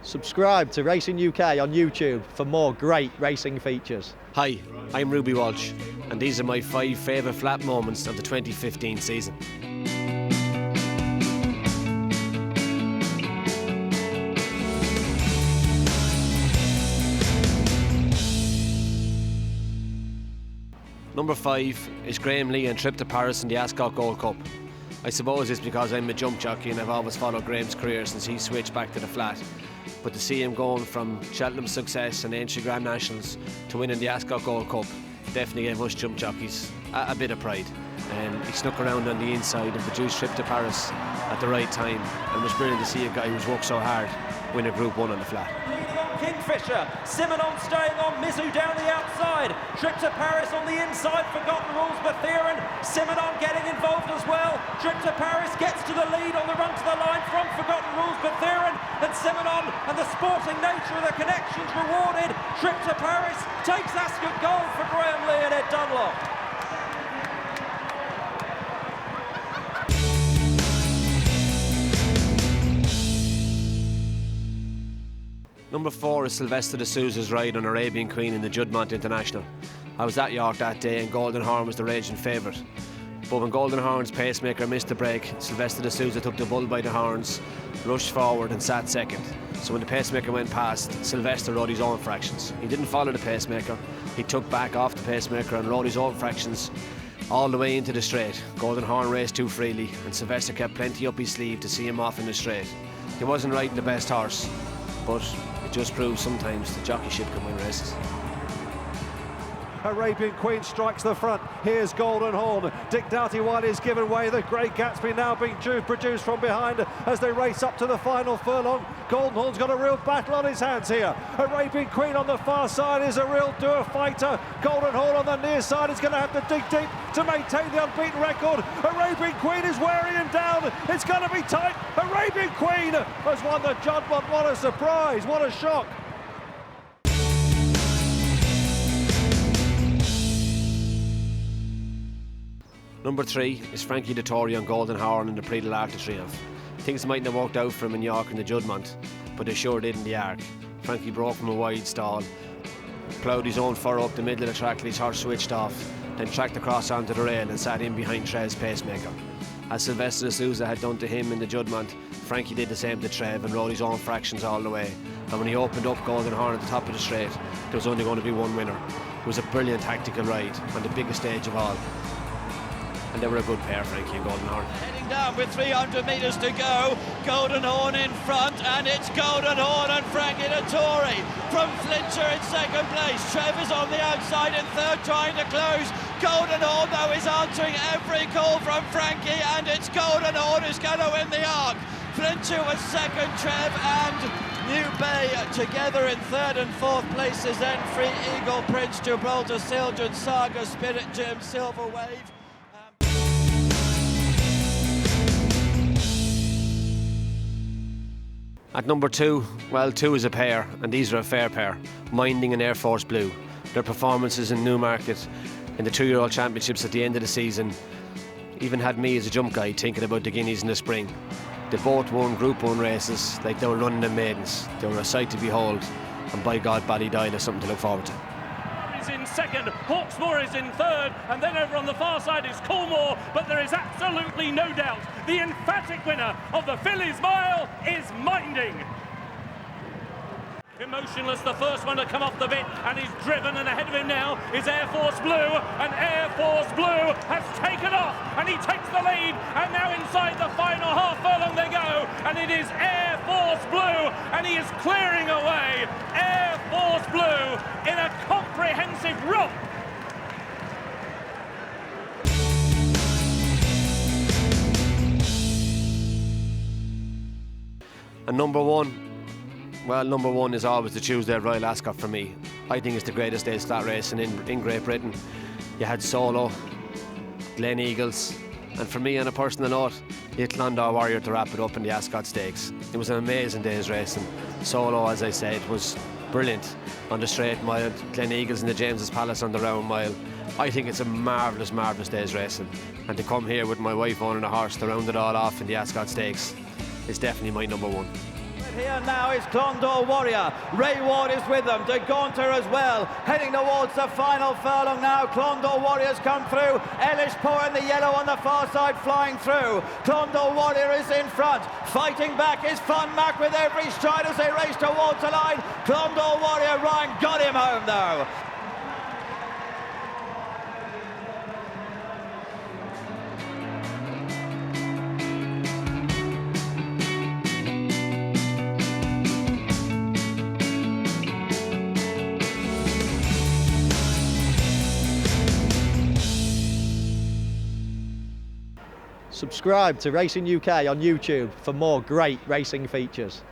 Subscribe to Racing UK on YouTube for more great racing features. Hi, I'm Ruby Walsh, and these are my 5 favourite flat moments of the 2015 season. Number 5 is Graeme and trip to Paris in the Ascot Gold Cup. I suppose it's because I'm a jump jockey and I've always followed Graeme's career since he switched back to the flat. But to see him going from Cheltenham's success and entry Grand Nationals to winning the Ascot Gold Cup definitely gave us jump jockeys a bit of pride. He snuck around on the inside and produced trip to Paris at the right time, and it was brilliant to see a guy who's worked so hard win a Group 1 on the flat. Kingfisher, Simonon staying on, Mizu down the outside, trip to Paris on the inside, Forgotten Rules, Bethiran, Simonon getting involved as well, trip to Paris gets to the lead on the run to the line from Forgotten Rules, Bethiran and Simonon, and the sporting nature of the connections rewarded, trip to Paris takes Ascot gold for Graeme and Ed Dunlop. Number 4 is Sylvester de Souza's ride on Arabian Queen in the Juddmonte International. I was at York that day and Golden Horn was the raging favourite. But when Golden Horn's pacemaker missed the break, Sylvester de Souza took the bull by the horns, rushed forward and sat second. So when the pacemaker went past, Sylvester rode his own fractions. He didn't follow the pacemaker, he took back off the pacemaker and rode his own fractions all the way into the straight. Golden Horn raced too freely and Sylvester kept plenty up his sleeve to see him off in the straight. He wasn't riding the best horse, but it just proves sometimes the jockeyship can win races. Arabian Queen strikes the front. Here's Golden Horn. Dick Doughty White is given way. The Grey Gatsby now being produced from behind as they race up to the final furlong. Golden Horn's got a real battle on his hands here. Arabian Queen on the far side is a real doer fighter. Golden Horn on the near side is going to have to dig deep to maintain the unbeaten record. Arabian Queen is wearing him down. It's going to be tight. Arabian Queen has won the Juddmonte. What a surprise, what a shock. Number 3 is Frankie Dettori on Golden Horn in the Prix de l'Arc de Triomphe. Things mightn't have worked out for him in York in the Juddmonte, but they sure did in the Arc. Frankie broke from a wide stall, ploughed his own furrow up the middle of the track till his horse switched off, then tracked across onto the rail and sat in behind Trev's pacemaker. As Sylvester de Souza had done to him in the Juddmonte, Frankie did the same to Trev and rode his own fractions all the way. And when he opened up Golden Horn at the top of the straight, there was only going to be one winner. It was a brilliant tactical ride on the biggest stage of all. And they were a good pair, Frankie and Golden Horn. Heading down with 300 metres to go. Golden Horn in front, and it's Golden Horn and Frankie Dettori from Flincher in second place. Trev is on the outside in third, trying to close. Golden Horn, though, is answering every call from Frankie, and it's Golden Horn who's going to win the Arc. Flincher was second, Trev and New Bay together in third and fourth places. Then Free Eagle, Prince Gibraltar, Sildren, Saga, Spirit Gem, Silver Wave. At number 2, well, 2 is a pair, and these are a fair pair, Minding and Air Force Blue. Their performances in Newmarket in the 2-year-old championships at the end of the season even had me as a jump guy thinking about the Guineas in the spring. They both won Group 1 races like they were running them maidens. They were a sight to behold, and by God, Ballydial is something to look forward to. Is in second, Hawksmoor is in third, and then over on the far side is Coolmore, but there is absolutely no doubt the emphatic winner of the Fillies Mile is Minding. Emotionless, the first one to come off the bit, and he's driven, and ahead of him now is Air Force Blue, and Air Force Blue has taken off, and he takes the lead, and now inside the final half furlong they go, and it is Air Force Blue, and he is clearing away Air Force Blue in a comprehensive romp. And number 1, well, number 1 is always the Tuesday at Royal Ascot for me. I think it's the greatest day's flat racing in Great Britain. You had Solo, Glen Eagles, and for me, on a personal note, you had Clondalk Warrior to wrap it up in the Ascot Stakes. It was an amazing day's racing. Solo, as I said, was brilliant on the straight mile. Glen Eagles in the James's Palace on the round mile. I think it's a marvellous, marvellous day's racing. And to come here with my wife owning a horse to round it all off in the Ascot Stakes is definitely my number 1. Here now is Clondor Warrior. Ray Ward is with them. De Gaunter as well. Heading towards the final furlong now. Clondor Warrior's come through. Elish Poor in the yellow on the far side flying through. Clondor Warrior is in front. Fighting back is Fun Mac with every stride as they race towards the line. Clondor Warrior, Ryan got him home though. Subscribe to Racing UK on YouTube for more great racing features.